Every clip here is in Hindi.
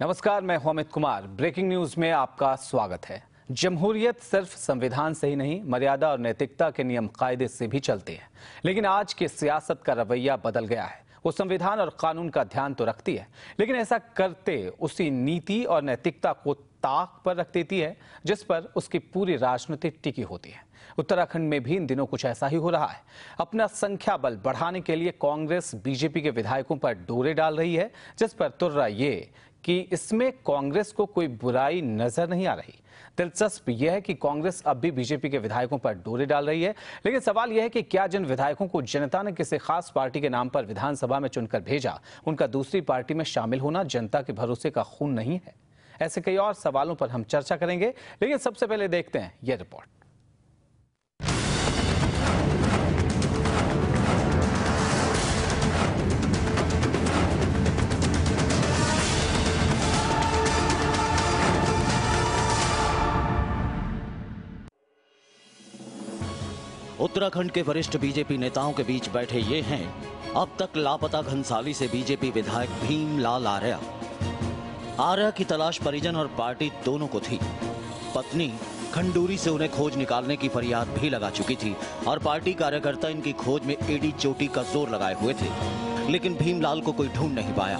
नमस्कार, मैं हूं अमित कुमार। ब्रेकिंग न्यूज में आपका स्वागत है। जमहूरियत सिर्फ संविधान से ही नहीं, मर्यादा और नैतिकता के नियम कायदे से भी चलती है। लेकिन आज की सियासत का रवैया बदल गया है। वो संविधान और कानून का ध्यान तो रखती है, लेकिन ऐसा करते उसी नीति और नैतिकता को ताक पर रख देती है जिस पर उसकी पूरी राजनीति टिकी होती है। उत्तराखंड में भी इन दिनों कुछ ऐसा ही हो रहा है। अपना संख्या बल बढ़ाने के लिए कांग्रेस बीजेपी के विधायकों पर डोरे डाल रही है, जिस पर तुर्रा ये कि इसमें कांग्रेस को कोई बुराई नजर नहीं आ रही। दिलचस्प यह है कि कांग्रेस अब भी बीजेपी के विधायकों पर डोरे डाल रही है, लेकिन सवाल यह है कि क्या जिन विधायकों को जनता ने किसी खास पार्टी के नाम पर विधानसभा में चुनकर भेजा, उनका दूसरी पार्टी में शामिल होना जनता के भरोसे का खून नहीं है? ऐसे कई और सवालों पर हम चर्चा करेंगे, लेकिन सबसे पहले देखते हैं यह रिपोर्ट। उत्तराखंड के वरिष्ठ बीजेपी नेताओं के बीच बैठे ये हैं अब तक लापता घनसाली से बीजेपी विधायक भीमलाल आर्या। आर्या की तलाश परिजन और पार्टी दोनों को थी। पत्नी खंडूरी से उन्हें खोज निकालने की फरियाद भी लगा चुकी थी और पार्टी कार्यकर्ता इनकी खोज में एड़ी चोटी का जोर लगाए हुए थे, लेकिन भीमलाल को कोई ढूंढ नहीं पाया।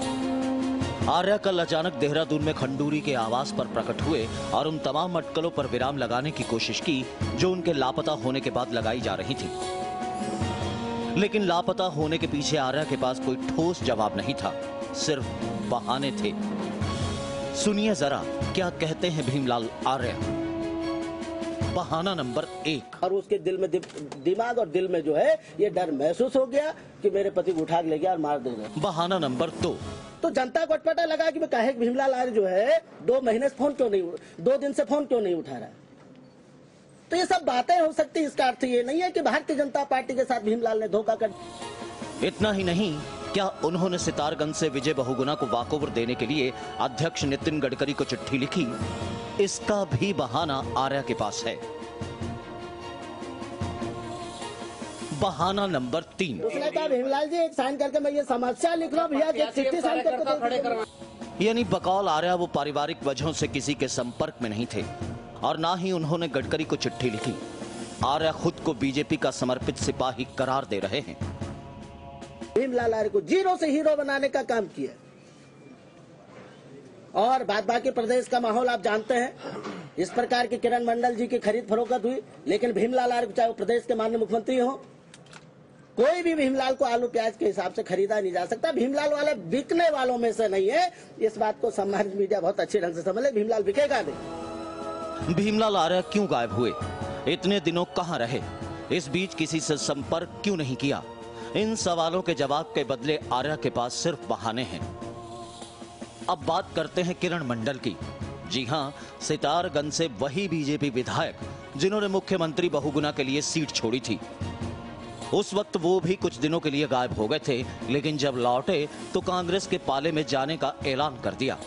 आर्या कल अचानक देहरादून में खंडूरी के आवास पर प्रकट हुए और उन तमाम अटकलों पर विराम लगाने की कोशिश की जो उनके लापता होने के बाद लगाई जा रही थी। लेकिन लापता होने के पीछे आर्या के पास कोई ठोस जवाब नहीं था, सिर्फ बहाने थे। सुनिए जरा क्या कहते हैं भीमलाल आर्या। बहाना नंबर 1। और उसके दिल में दिमाग और दिल में जो है ये डर महसूस हो गया कि मेरे पति को उठा के ले गया और मार देगा। बहाना नंबर 2। तो जनता को अटपटा लगा कि कहे भीमलाल आर्य जो है 2 महीने से फोन क्यों नहीं, 2 दिन से फोन क्यों नहीं उठा रहा है। तो ये सब बातें हो सकती है। इसका अर्थ ये नहीं है कि भारतीय जनता पार्टी के साथ भीमलाल ने धोखा कर। इतना ही नहीं, क्या उन्होंने सितारगंज से विजय बहुगुणा को वॉकओवर देने के लिए अध्यक्ष नितिन गडकरी को चिट्ठी लिखी? इसका भी बहाना आर्या के पास है। बहाना नंबर 3। उसने कहा भीमलाल जी एक साइन करके मैं ये समस्या लिख रहा हूँ भैया, चिट्ठी साइन करके। यानी बकौल आर्या वो पारिवारिक वजहों से किसी के संपर्क में नहीं थे और ना ही उन्होंने गडकरी को चिट्ठी लिखी। आर्या खुद को बीजेपी का समर्पित सिपाही करार दे रहे हैं। भीमलाल आर्य को जीरो से हीरो बनाने का काम किया और बाद बाकी प्रदेश का माहौल आप जानते हैं। इस प्रकार की किरण मंडल जी की खरीद फरोख्त हुई, लेकिन भीमलाल आर्य को चाहे वो प्रदेश के माननीय मुख्यमंत्री हो, कोई भी भीमलाल को आलू प्याज के हिसाब से खरीदा नहीं जा सकता। भीमलाल वाले बिकने वालों में से नहीं है। इस बात को सम्मानित मीडिया बहुत अच्छे ढंग से समझ ले। भीमलाल बिकेगा नहीं। भीमलाल आर्या क्यों गायब हुए? इतने दिनों कहां रहे? इस बीच किसी से संपर्क क्यों नहीं किया? इन सवालों के जवाब के बदले आर्या के पास सिर्फ बहाने हैं। अब बात करते हैं किरण मंडल की। जी हां, सितारगंज से वही बीजेपी विधायक जिन्होंने मुख्यमंत्री बहुगुणा के लिए सीट छोड़ी थी। उस वक्त वो भी कुछ दिनों के लिए गायब हो गए थे, लेकिन जब लौटे तो कांग्रेस के पाले में जाने का ऐलान कर दिया।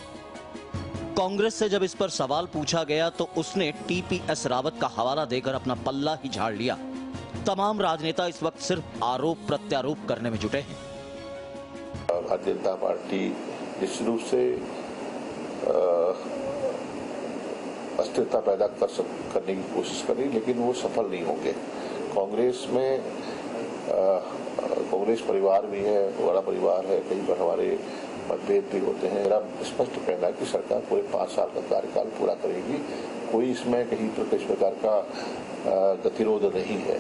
कांग्रेस से जब इस पर सवाल पूछा गया तो उसने टीपीएस रावत का हवाला देकर अपना पल्ला ही झाड़ लिया। तमाम राजनेता इस वक्त सिर्फ आरोप प्रत्यारोप करने में जुटे हैं। भारतीय जनता पार्टी निश्चित रूप से अस्थिरता पैदा करने की कोशिश कर रही, लेकिन वो सफल नहीं होंगे। कांग्रेस में कांग्रेस परिवार भी है, बड़ा परिवार है, कई बार हमारे मतभेद भी होते हैं। मेरा स्पष्ट कहना है कि सरकार पूरे 5 साल का कार्यकाल पूरा करेगी। कोई इसमें कहीं पर किसी प्रकार का गतिरोध नहीं है।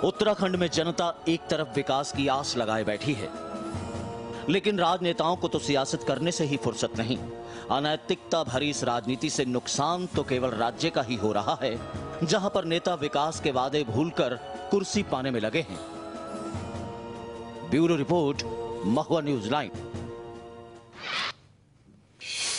उत्तराखंड में जनता एक तरफ विकास की आस लगाए बैठी है, लेकिन राजनेताओं को तो सियासत करने से ही फुर्सत नहीं। अनैतिकता भरी इस राजनीति से नुकसान तो केवल राज्य का ही हो रहा है, जहां पर नेता विकास के वादे भूलकर कुर्सी पाने में लगे हैं। ब्यूरो रिपोर्ट, महुआ न्यूज 9।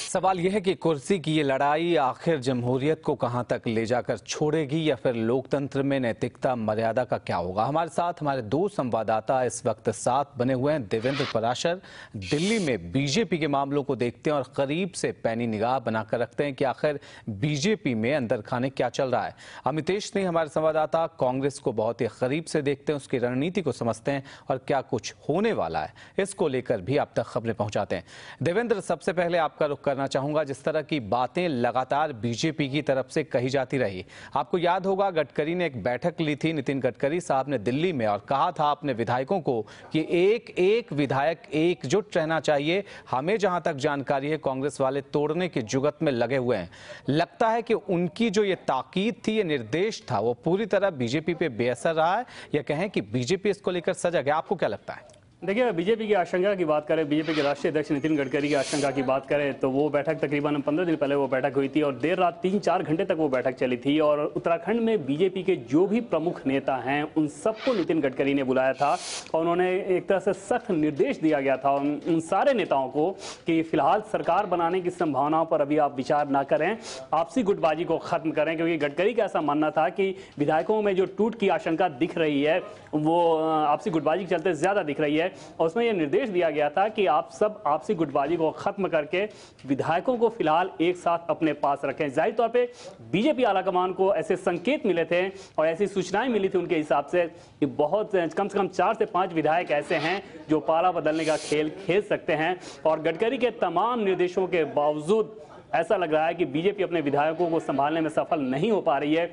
सवाल यह है कि कुर्सी की ये लड़ाई आखिर जमहूरियत को कहां तक ले जाकर छोड़ेगी या फिर लोकतंत्र में नैतिकता मर्यादा का क्या होगा। हमारे साथ हमारे दो संवाददाता इस वक्त साथ बने हुए हैं। देवेंद्र पराशर दिल्ली में बीजेपी के मामलों को देखते हैं और करीब से पैनी निगाह बनाकर रखते हैं कि आखिर बीजेपी में अंदर खाने क्या चल रहा है। अमितेश सिंह हमारे संवाददाता कांग्रेस को बहुत ही करीब से देखते हैं, उसकी रणनीति को समझते हैं और क्या कुछ होने वाला है इसको लेकर भी आप तक खबरें पहुंचाते हैं। देवेंद्र, सबसे पहले आपका रुख करना चाहूंगा, जिस तरह की बातें लगातार बीजेपी की तरफ से कही जाती रही। आपको याद होगा गडकरी ने एक बैठक ली थी, नितिन गडकरी साहब ने दिल्ली में, और कहा था अपने विधायकों को कि एक एक विधायक एकजुट रहना चाहिए। हमें जहां तक जानकारी है कांग्रेस वाले तोड़ने की जुगत में लगे हुए हैं। लगता है कि उनकी जो ये ताकीद थी, ये निर्देश था, वो पूरी तरह बीजेपी पे बेअसर रहा है, या कहें कि बीजेपी इसको लेकर सजग है। आपको क्या लगता है? देखिए, बीजेपी की आशंका की बात करें, बीजेपी के राष्ट्रीय अध्यक्ष नितिन गडकरी की आशंका की बात करें तो वो बैठक तकरीबन 15 दिन पहले वो बैठक हुई थी और देर रात 3-4 घंटे तक वो बैठक चली थी। और उत्तराखंड में बीजेपी के जो भी प्रमुख नेता हैं उन सबको नितिन गडकरी ने बुलाया था और उन्होंने एक तरह से सख्त निर्देश दिया गया था उन सारे नेताओं को कि फिलहाल सरकार बनाने की संभावनाओं पर अभी आप विचार ना करें, आपसी गुटबाजी को खत्म करें, क्योंकि गडकरी का ऐसा मानना था कि विधायकों में जो टूट की आशंका दिख रही है वो आपसी गुटबाजी के चलते ज्यादा दिख रही है। और उसमें यह निर्देश दिया गया था कि आप सब आपसी गुटबाजी को खत्म करके विधायकों को फिलहाल एक साथ अपने पास रखें। जाहिर तौर पे बीजेपी आलाकमान को ऐसे संकेत मिले थे और ऐसी सूचनाएं मिली थी उनके हिसाब से कि बहुत कम से कम 4 से 5 विधायक ऐसे हैं जो पाला बदलने का खेल खेल सकते हैं। और गडकरी के तमाम निर्देशों के बावजूद ऐसा लग रहा है कि बीजेपी अपने विधायकों को संभालने में सफल नहीं हो पा रही है।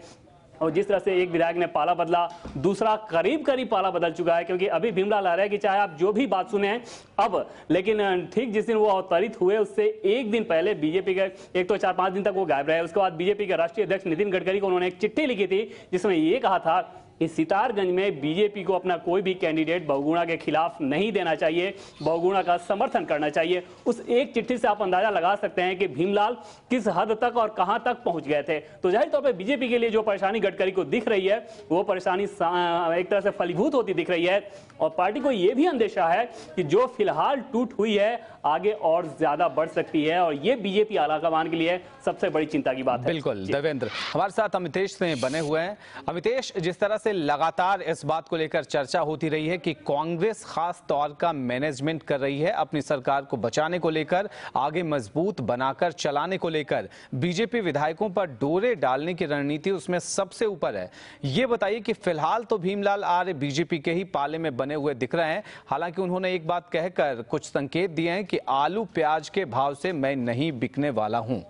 और जिस तरह से एक विधायक ने पाला बदला, दूसरा करीब पाला बदल चुका है, क्योंकि अभी भीमलाल आर्या की चाहे आप जो भी बात सुने अब, लेकिन ठीक जिस दिन वो अवतरित हुए उससे एक दिन पहले बीजेपी के एक तो 4-5 दिन तक वो गायब रहे। उसके बाद बीजेपी के राष्ट्रीय अध्यक्ष नितिन गडकरी को उन्होंने एक चिट्ठी लिखी थी जिसमें ये कहा था कि सितारगंज में बीजेपी को अपना कोई भी कैंडिडेट बहुगुणा के खिलाफ नहीं देना चाहिए, बहुगुणा का समर्थन करना चाहिए। उस एक चिट्ठी से आप अंदाजा लगा सकते हैं कि भीमलाल किस हद तक और कहां तक पहुंच गए थे। तो जाहिर तौर पे बीजेपी के लिए जो परेशानी गडकरी को दिख रही है वो परेशानी एक तरह से फलीभूत होती दिख रही है। और पार्टी को यह भी अंदेशा है कि जो फिलहाल टूट हुई है आगे और ज्यादा बढ़ सकती है, और ये बीजेपी आलाकमान के लिए सबसे बड़ी चिंता की बात है। बिल्कुल देवेंद्र, हमारे साथ अमितेश से बने हुए हैं। अमितेश, जिस तरह से लगातार इस बात को लेकर चर्चा होती रही है कि कांग्रेस खास तौर का मैनेजमेंट कर रही है अपनी सरकार को बचाने को लेकर, आगे मजबूत बनाकर चलाने को लेकर, बीजेपी विधायकों पर डोरे डालने की रणनीति उसमें सबसे ऊपर है। ये बताइए कि फिलहाल तो भीमलाल आर्य बीजेपी के ही पाले में बने हुए दिख रहे हैं, हालांकि उन्होंने एक बात कहकर कुछ संकेत दिए हैं कि आलू प्याज के भाव से मैं नहीं बिकने वाला हूं,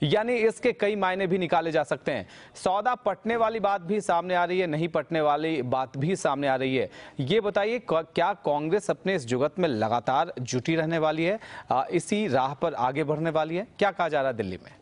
यानी इसके कई मायने भी निकाले जा सकते हैं। सौदा पटने वाली बात भी सामने आ रही है, नहीं पटने वाली बात भी सामने आ रही है। ये बताइए क्या कांग्रेस अपने इस जुगत में लगातार जुटी रहने वाली है, इसी राह पर आगे बढ़ने वाली है? क्या कहा जा रहा है दिल्ली में?